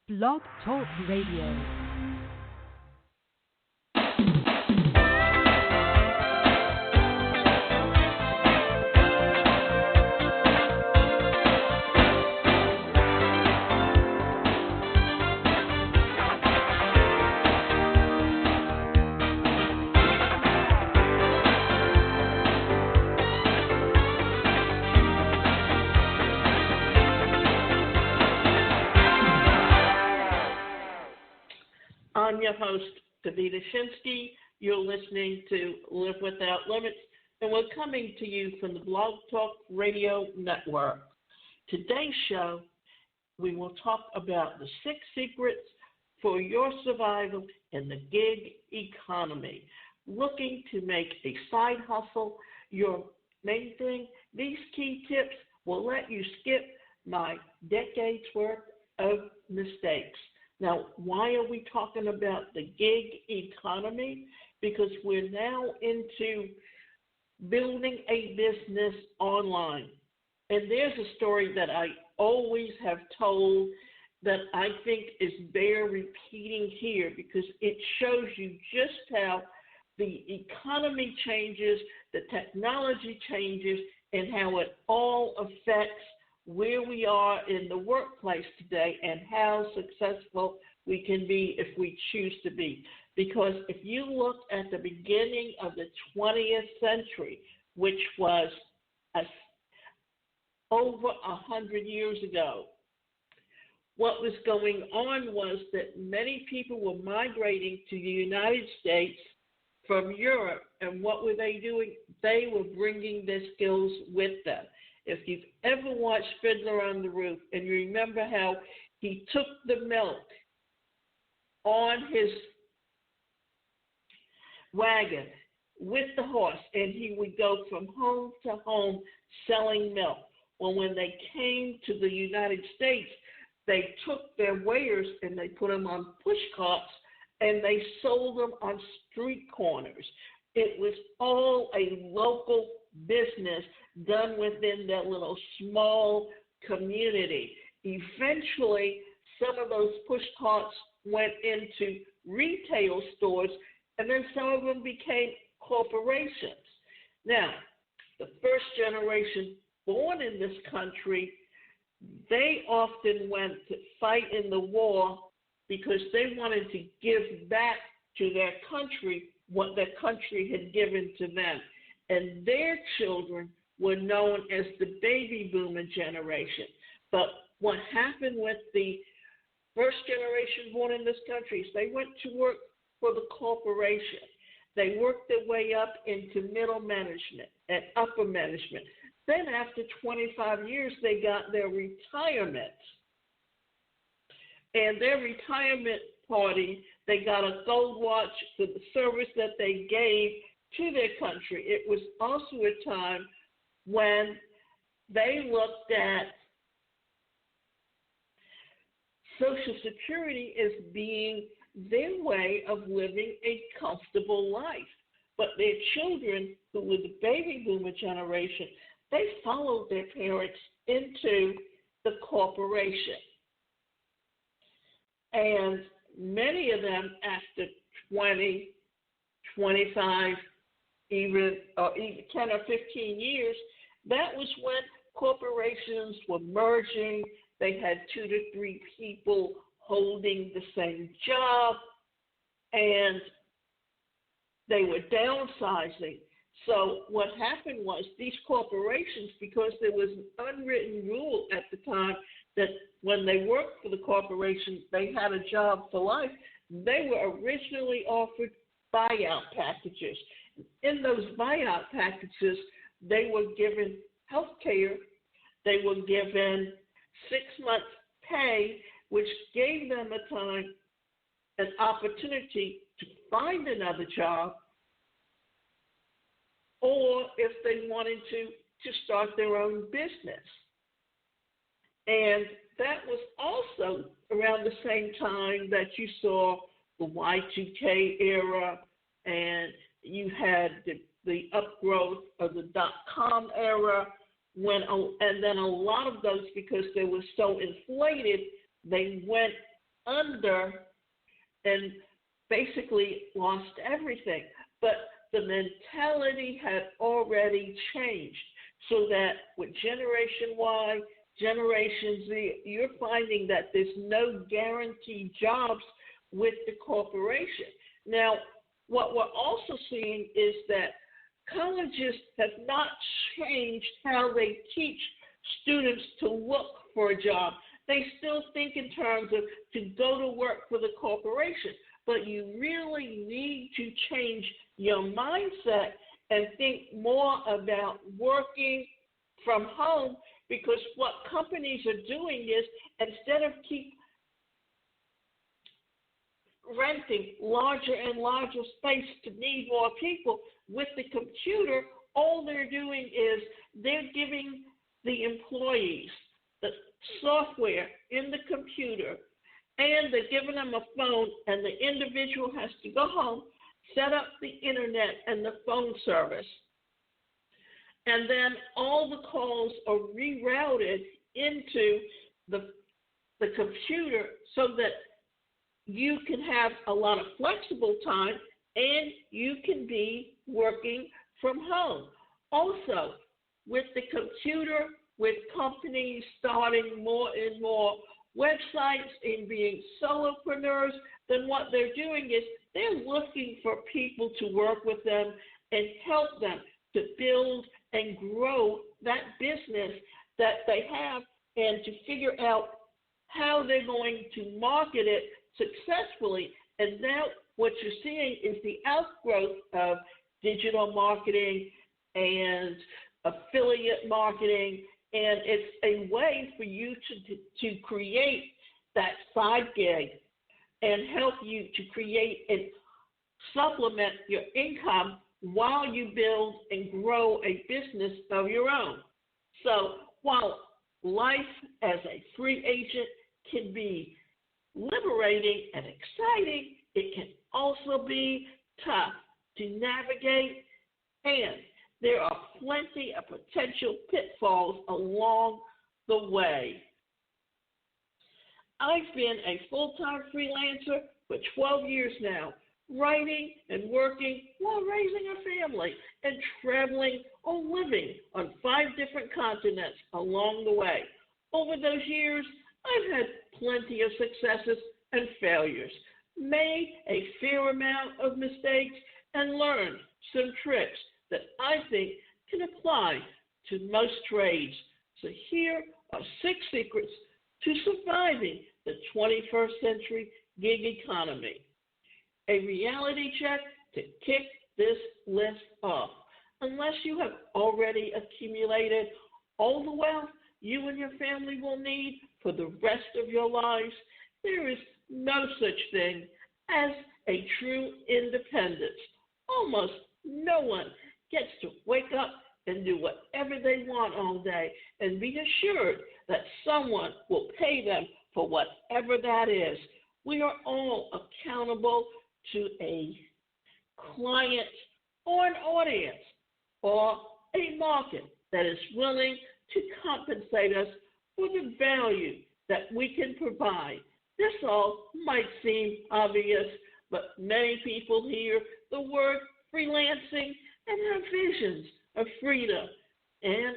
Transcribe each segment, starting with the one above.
Blog Talk Radio. I'm your host, Kavita Shinsky. You're listening to Live Without Limits, and we're coming to you from the Blog Talk Radio Network. Today's show, we will talk about the 6 secrets for your survival in the gig economy. Looking to make a side hustle your main thing, these key tips will let you skip my decades worth of mistakes. Now, why are we talking about the gig economy? Because we're now into building a business online. And there's a story that I always have told that I think is bear repeating here because it shows you just how the economy changes, the technology changes, and how it all affects where we are in the workplace today and how successful we can be if we choose to be. Because if you look at the beginning of the 20th century, which was over 100 years ago, what was going on was that many people were migrating to the United States from Europe. And what were they doing? They were bringing their skills with them. If you've ever watched Fiddler on the Roof and you remember how he took the milk on his wagon with the horse and he would go from home to home selling milk. Well, when they came to the United States, they took their weighers and they put them on push carts and they sold them on street corners. It was all a local business done within that little small community. Eventually, some of those push carts went into retail stores, and then some of them became corporations. Now, the first generation born in this country, they often went to fight in the war because they wanted to give back to their country what their country had given to them. And their children were known as the baby boomer generation. But what happened with the first generation born in this country is they went to work for the corporation. They worked their way up into middle management and upper management. Then after 25 years, they got their retirement. And their retirement party, they got a gold watch for the service that they gave to their country. It was also a time when they looked at Social Security as being their way of living a comfortable life. But their children, who were the baby boomer generation, they followed their parents into the corporation. And many of them, after 20, 25, even 10 or 15 years, that was when corporations were merging. They had 2 to 3 people holding the same job, and they were downsizing. So what happened was these corporations, because there was an unwritten rule at the time that when they worked for the corporation, they had a job for life, they were originally offered buyout packages. In those buyout packages, they were given health care, they were given 6 months pay, which gave them an opportunity to find another job, or if they wanted to start their own business. And that was also around the same time that you saw the Y2K era, and you had the upgrowth of the dot-com era, and then a lot of those, because they were so inflated, they went under and basically lost everything. But the mentality had already changed so that with Generation Y, Generation Z, you're finding that there's no guaranteed jobs with the corporation. Now, what we're also seeing is that colleges have not changed how they teach students to look for a job. They still think in terms of to go to work for the corporation, but you really need to change your mindset and think more about working from home, because what companies are doing is instead of keep renting larger and larger space to need more people with the computer, all they're doing is they're giving the employees the software in the computer, and they're giving them a phone, and the individual has to go home, set up the internet and the phone service, and then all the calls are rerouted into the computer so that you can have a lot of flexible time and you can be working from home. Also, with the computer, with companies starting more and more websites and being solopreneurs, then what they're doing is they're looking for people to work with them and help them to build and grow that business that they have and to figure out how they're going to market it successfully. And now what you're seeing is the outgrowth of digital marketing and affiliate marketing, and it's a way for you to create that side gig and help you to create and supplement your income while you build and grow a business of your own. So while life as a free agent can be liberating and exciting, it can also be tough to navigate, and there are plenty of potential pitfalls along the way. I've been a full-time freelancer for 12 years now, writing and working while raising a family and traveling or living on 5 different continents along the way. Over those years, I've had plenty of successes and failures, made a fair amount of mistakes, and learned some tricks that I think can apply to most trades. So here are 6 secrets to surviving the 21st century gig economy. A reality check to kick this list off. Unless you have already accumulated all the wealth you and your family will need for the rest of your lives, there is no such thing as a true independence. Almost no one gets to wake up and do whatever they want all day and be assured that someone will pay them for whatever that is. We are all accountable to a client or an audience or a market that is willing to compensate us for the value that we can provide. This all might seem obvious, but many people hear the word freelancing and have visions of freedom and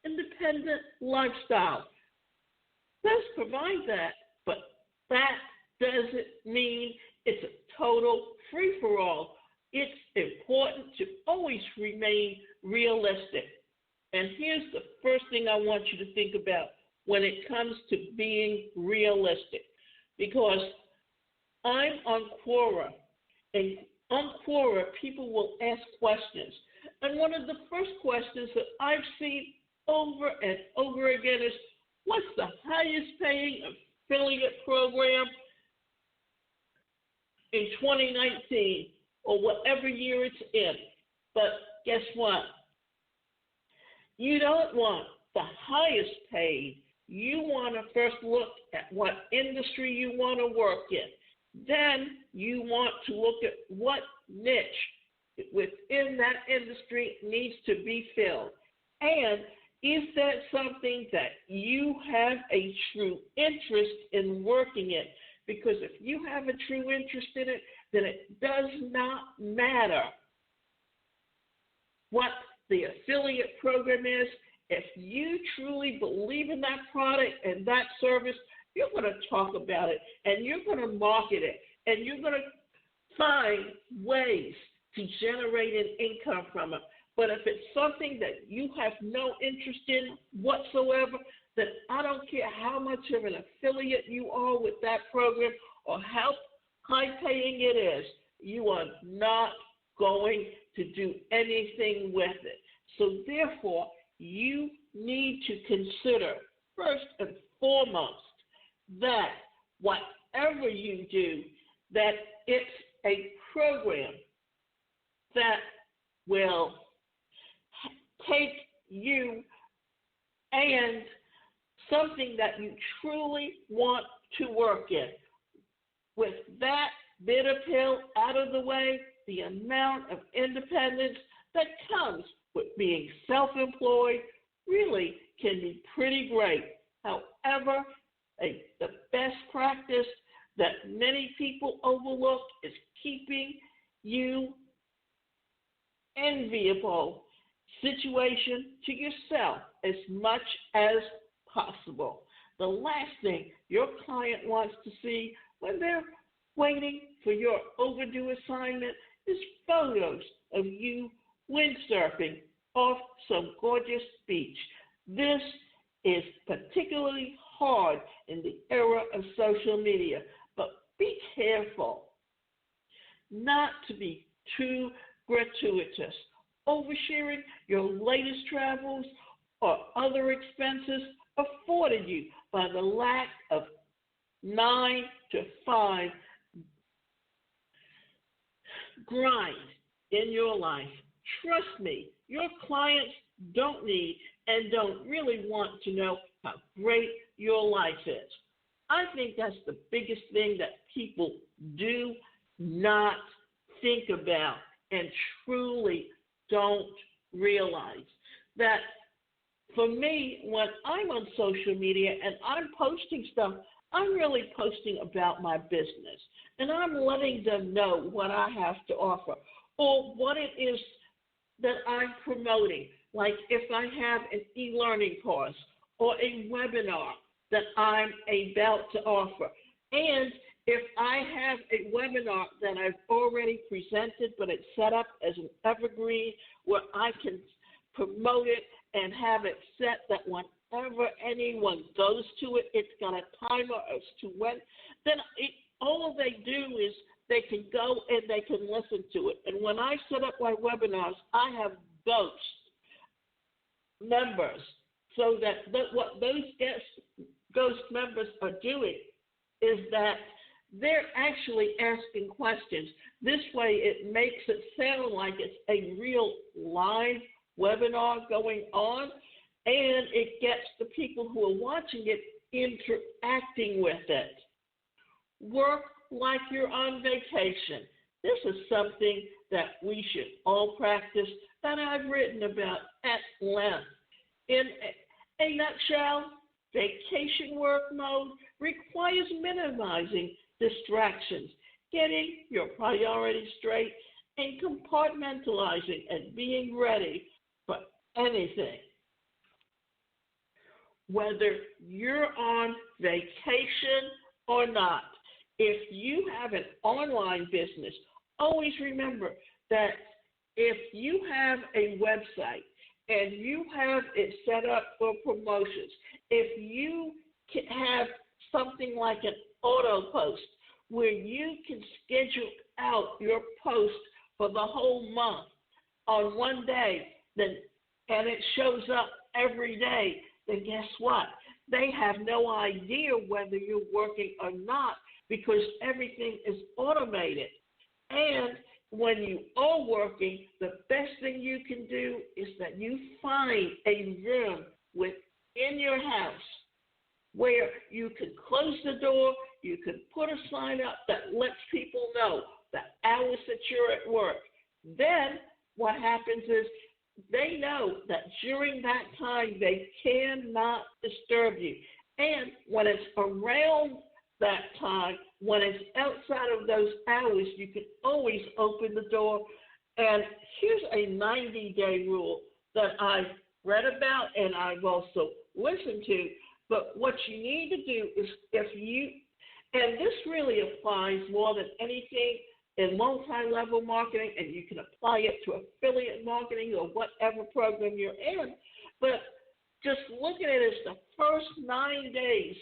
independent lifestyle. Does provide that, but that doesn't mean it's a total free-for-all. It's important to always remain realistic. And here's the first thing I want you to think about when it comes to being realistic. Because I'm on Quora, and on Quora, people will ask questions. And one of the first questions that I've seen over and over again is, what's the highest paying affiliate program in 2019 or whatever year it's in? But guess what? You don't want the highest paid. You want to first look at what industry you want to work in. Then you want to look at what niche within that industry needs to be filled. And is that something that you have a true interest in working in? because if you have a true interest in it, then it does not matter what the affiliate program is. If you truly believe in that product and that service, you're going to talk about it and you're going to market it and you're going to find ways to generate an income from it. But if it's something that you have no interest in whatsoever, then I don't care how much of an affiliate you are with that program or how high paying it is, you are not going to do anything with it. So therefore, you need to consider first and foremost that whatever you do, that it's a program that will take you and something that you truly want to work in. With that bitter pill out of the way, the amount of independence that comes with being self-employed really can be pretty great. However, the best practice that many people overlook is keeping you enviable situation to yourself as much as possible. The last thing your client wants to see when they're waiting for your overdue assignment is photos of you windsurfing off some gorgeous beach. This is particularly hard in the era of social media, but be careful not to be too gratuitous. Oversharing your latest travels or other expenses afforded you by the lack of 9 to 5 grind in your life. Trust me, your clients don't need and don't really want to know how great your life is. I think that's the biggest thing that people do not think about and truly don't realize. That for me, when I'm on social media and I'm posting stuff, I'm really posting about my business. And I'm letting them know what I have to offer or what it is that I'm promoting. Like if I have an e-learning course or a webinar that I'm about to offer. And if I have a webinar that I've already presented, but it's set up as an evergreen where I can promote it and have it set that whenever anyone goes to it, it's got a timer as to when, then all they do is they can go and they can listen to it. And when I set up my webinars, I have ghost members so that what those ghost members are doing is that they're actually asking questions. This way it makes it sound like it's a real live webinar going on, and it gets the people who are watching it interacting with it. Work like you're on vacation. This is something that we should all practice that I've written about at length. In a nutshell, vacation work mode requires minimizing distractions, getting your priorities straight, and compartmentalizing and being ready for anything. Whether you're on vacation or not, if you have an online business, always remember that if you have a website and you have it set up for promotions, if you can have something like an auto post where you can schedule out your post for the whole month on one day, then and it shows up every day, then guess what? They have no idea whether you're working or not because everything is automated. And when you are working, the best thing you can do is that you find a room within your house where you can close the door, you can put a sign up that lets people know the hours that you're at work. Then what happens is they know that during that time they cannot disturb you. And when it's around that time. When it's outside of those hours, you can always open the door. And here's a 90-day rule that I've read about and I've also listened to. But what you need to do is and this really applies more than anything in multi-level marketing, and you can apply it to affiliate marketing or whatever program you're in. But just look at it as the first 9 days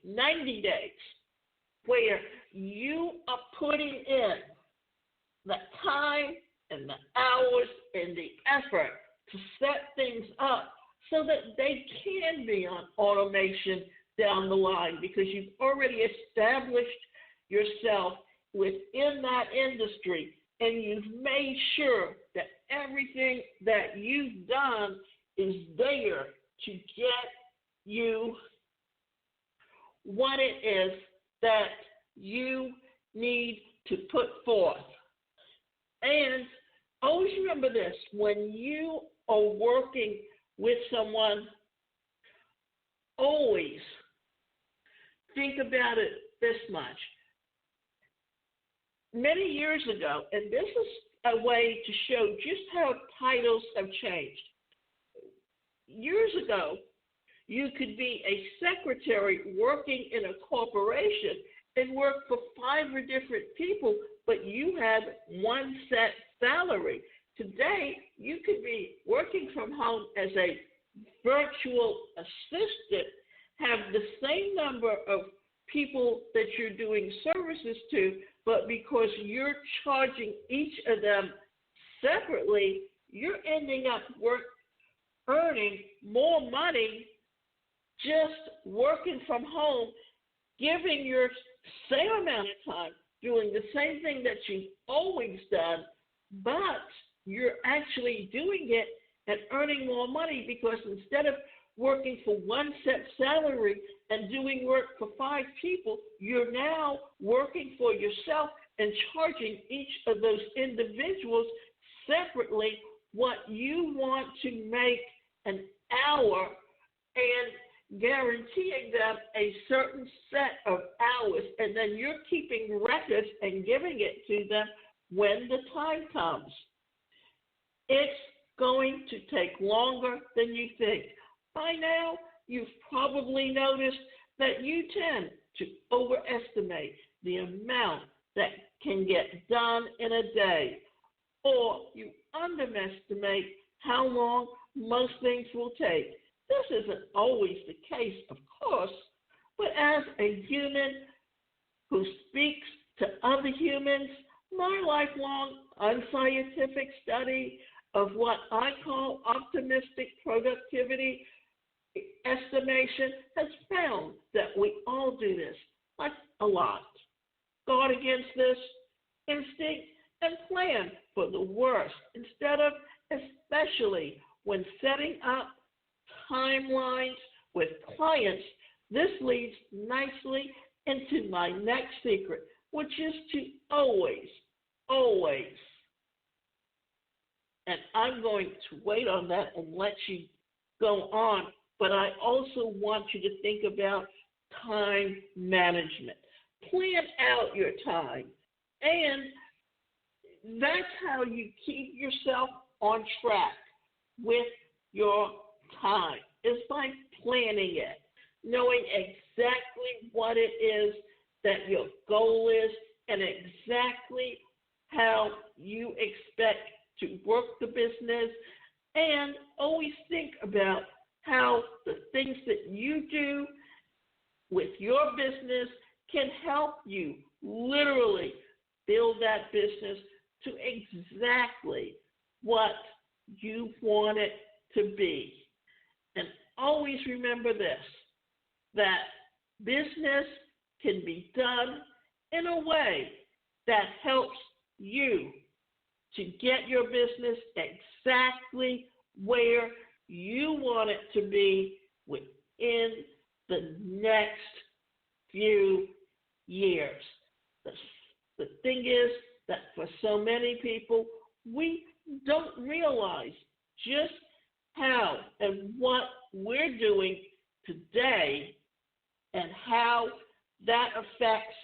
90 days where you are putting in the time and the hours and the effort to set things up so that they can be on automation down the line, because you've already established yourself within that industry and you've made sure that everything that you've done is there to get you what it is that you need to put forth. And always remember this: when you are working with someone, always think about it this much. Many years ago, and this is a way to show just how titles have changed. Years ago, you could be a secretary working in a corporation and work for 5 different people, but you had one set salary. Today, you could be working from home as a virtual assistant, have the same number of people that you're doing services to, but because you're charging each of them separately, you're ending up earning more money just working from home, giving your same amount of time, doing the same thing that you've always done, but you're actually doing it and earning more money, because instead of working for one set salary and doing work for 5 people, you're now working for yourself and charging each of those individuals separately what you want to make an hour, and guaranteeing them a certain set of hours, and then you're keeping records and giving it to them when the time comes. It's going to take longer than you think. By now, you've probably noticed that you tend to overestimate the amount that can get done in a day, or you underestimate how long most things will take. This isn't always the case, of course, but as a human who speaks to other humans, my lifelong unscientific study of what I call optimistic productivity estimation has found that we all do this, like a lot. Guard against this instinct and plan for the worst instead of, especially when setting up timelines with clients. This leads nicely into my next secret, which is to always, and I'm going to wait on that and let you go on, but I also want you to think about time management. Plan out your time, and that's how you keep yourself on track with your time, is by planning it, knowing exactly what it is that your goal is and exactly how you expect to work the business, and always think about how the things that you do with your business can help you literally build that business to exactly what you want it to be. And always remember this, that business can be done in a way that helps you to get your business exactly where you want it to be within the next few years. The thing is that for so many people, we don't realize just how and what we're doing today and how that affects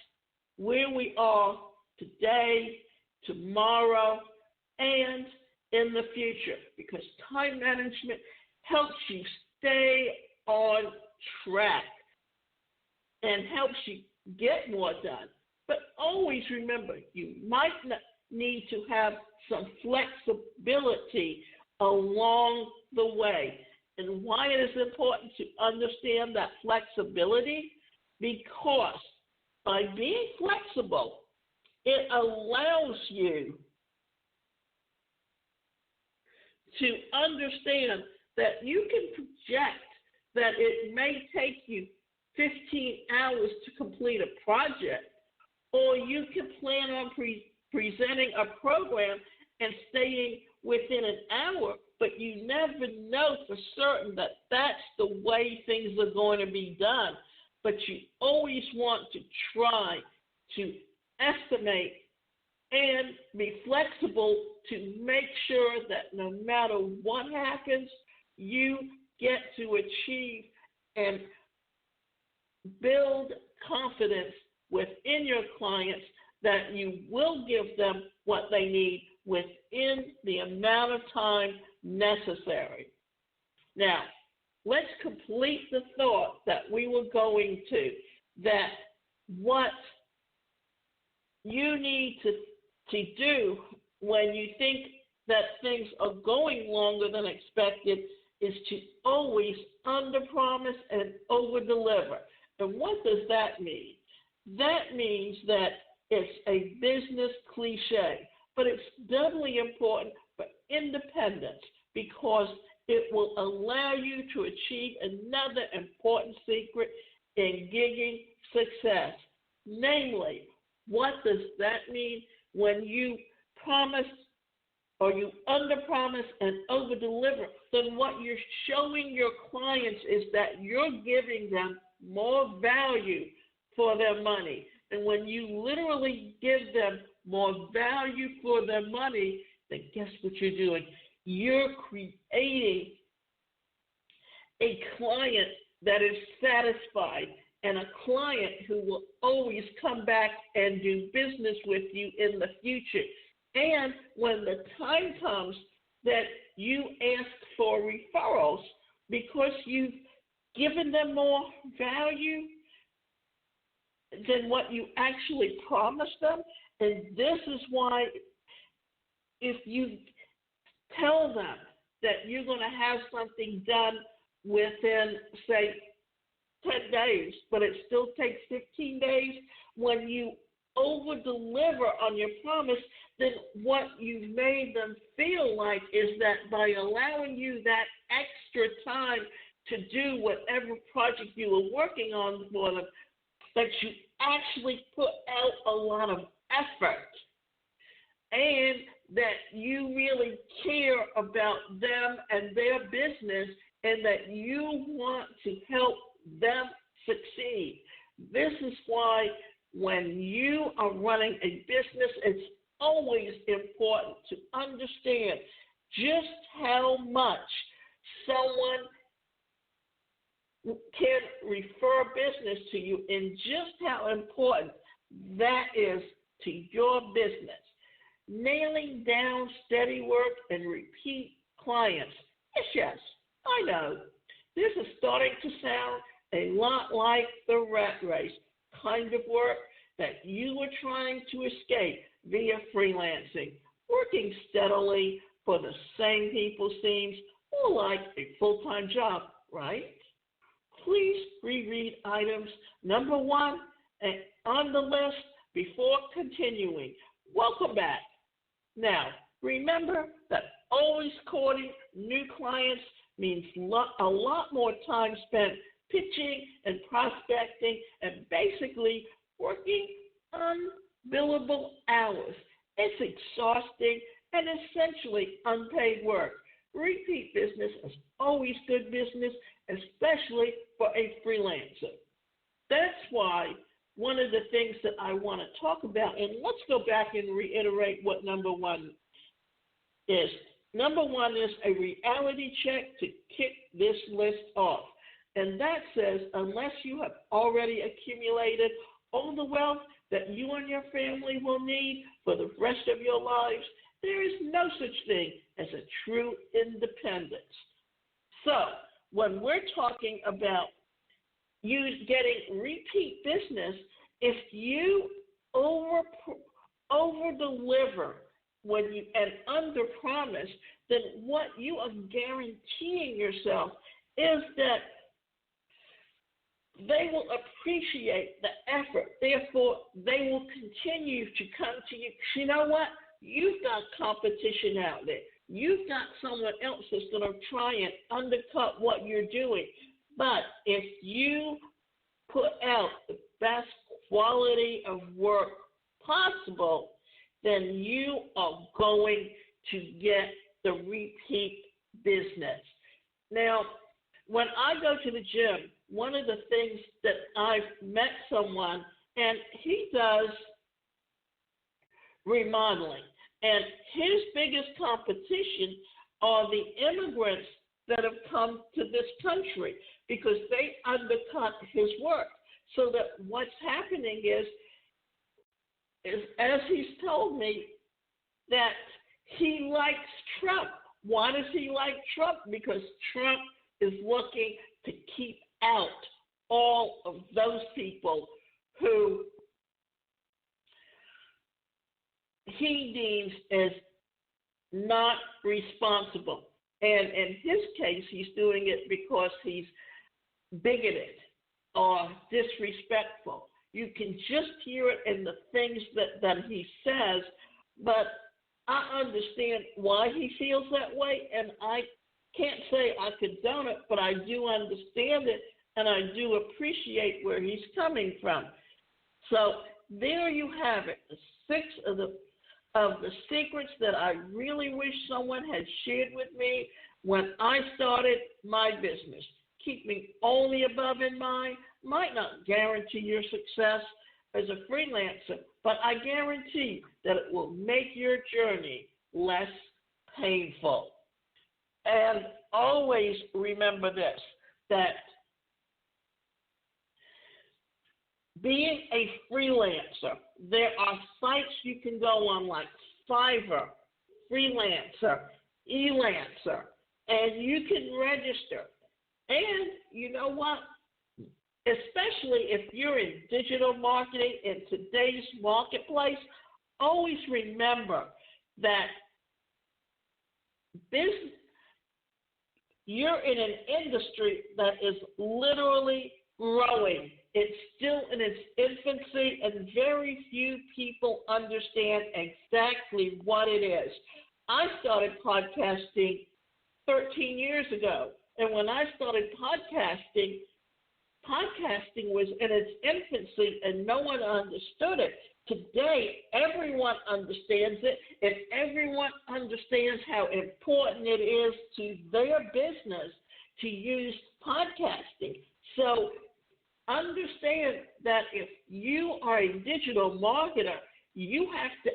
where we are today, tomorrow, and in the future, because time management helps you stay on track and helps you get more done. But always remember, you might need to have some flexibility along the way. And why it is important to understand that flexibility? Because by being flexible, it allows you to understand that you can project that it may take you 15 hours to complete a project, or you can plan on presenting a program and staying within an hour, but you never know for certain that that's the way things are going to be done. But you always want to try to estimate and be flexible to make sure that no matter what happens, you get to achieve and build confidence within your clients that you will give them what they need within the amount of time necessary. Now, let's complete the thought that we were going to, that what you need to do when you think that things are going longer than expected is to always underpromise and overdeliver. And what does that mean? That means that it's a business cliche, but it's doubly important for independence because it will allow you to achieve another important secret in gigging success. Namely, what does that mean? When you promise or you underpromise and overdeliver, then what you're showing your clients is that you're giving them more value for their money. And when you literally give them more value for their money, then guess what you're doing? You're creating a client that is satisfied and a client who will always come back and do business with you in the future. And when the time comes that you ask for referrals because you've given them more value than what you actually promised them, and this is why if you tell them that you're going to have something done within, say, 10 days, but it still takes 15 days, when you over-deliver on your promise, then what you've made them feel like is that by allowing you that extra time to do whatever project you were working on for them, that you actually put out a lot of effort and that you really care about them and their business and that you want to help them succeed. This is why when you are running a business, it's always important to understand just how much someone can refer business to you and just how important that is to your business. Nailing down steady work and repeat clients. Yes, I know. This is starting to sound a lot like the rat race kind of work that you were trying to escape via freelancing. Working steadily for the same people seems more like a full-time job, right? Please reread items number 1 on the list before continuing. Welcome back. Now, remember that always courting new clients means a lot more time spent pitching and prospecting and basically working unbillable hours. It's exhausting and essentially unpaid work. Repeat business is always good business, especially for a freelancer. That's why one of the things that I want to talk about, and let's go back and reiterate what number 1 is. Number 1 is a reality check to kick this list off. And that says, unless you have already accumulated all the wealth that you and your family will need for the rest of your lives, there is no such thing as a true independence. So, when we're talking about you getting repeat business, if you over deliver when you and under promise, then what you are guaranteeing yourself is that they will appreciate the effort. Therefore, they will continue to come to you. You know what? You've got competition out there. You've got someone else that's going to try and undercut what you're doing. But if you put out the best quality of work possible, then you are going to get the repeat business. Now, when I go to the gym, one of the things that I've met someone, and he does remodeling, and his biggest competition are the immigrants that have come to this country because they undercut his work. So that what's happening is as he's told me, that he likes Trump. Why does he like Trump? Because Trump is looking to keep out all of those people who he deems as not responsible. And in his case, he's doing it because he's bigoted or disrespectful. You can just hear it in the things that he says, but I understand why he feels that way, and I can't say I condone it, but I do understand it, and I do appreciate where he's coming from. So there you have it, the 6 of the secrets that I really wish someone had shared with me when I started my business. Keeping only above in mind might not guarantee your success as a freelancer, but I guarantee that it will make your journey less painful. And always remember this, that being a freelancer, there are sites you can go on like Fiverr, Freelancer, Elancer, and you can register. And you know what? Especially if you're in digital marketing in today's marketplace, always remember that you're in an industry that is literally growing. It's still in its infancy, and very few people understand exactly what it is. I started podcasting 13 years ago, and when I started podcasting was in its infancy, and no one understood it. Today, everyone understands it, and everyone understands how important it is to their business to use podcasting. So understand that if you are a digital marketer, you have to,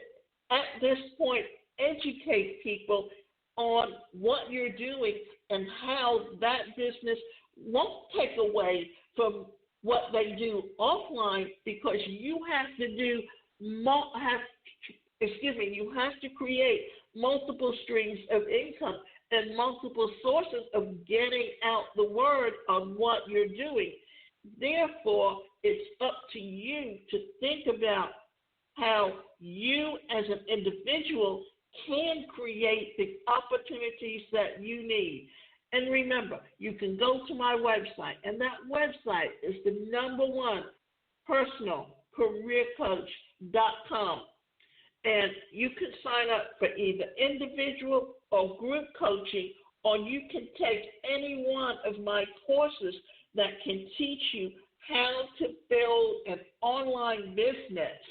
at this point, educate people on what you're doing and how that business won't take away from what they do offline, because you have to create multiple streams of income and multiple sources of getting out the word on what you're doing. Therefore, it's up to you to think about how you as an individual can create the opportunities that you need. And remember, you can go to my website, and that website is the #1 personalcareercoach.com. And you can sign up for either individual or group coaching, or you can take any one of my courses that can teach you how to build an online business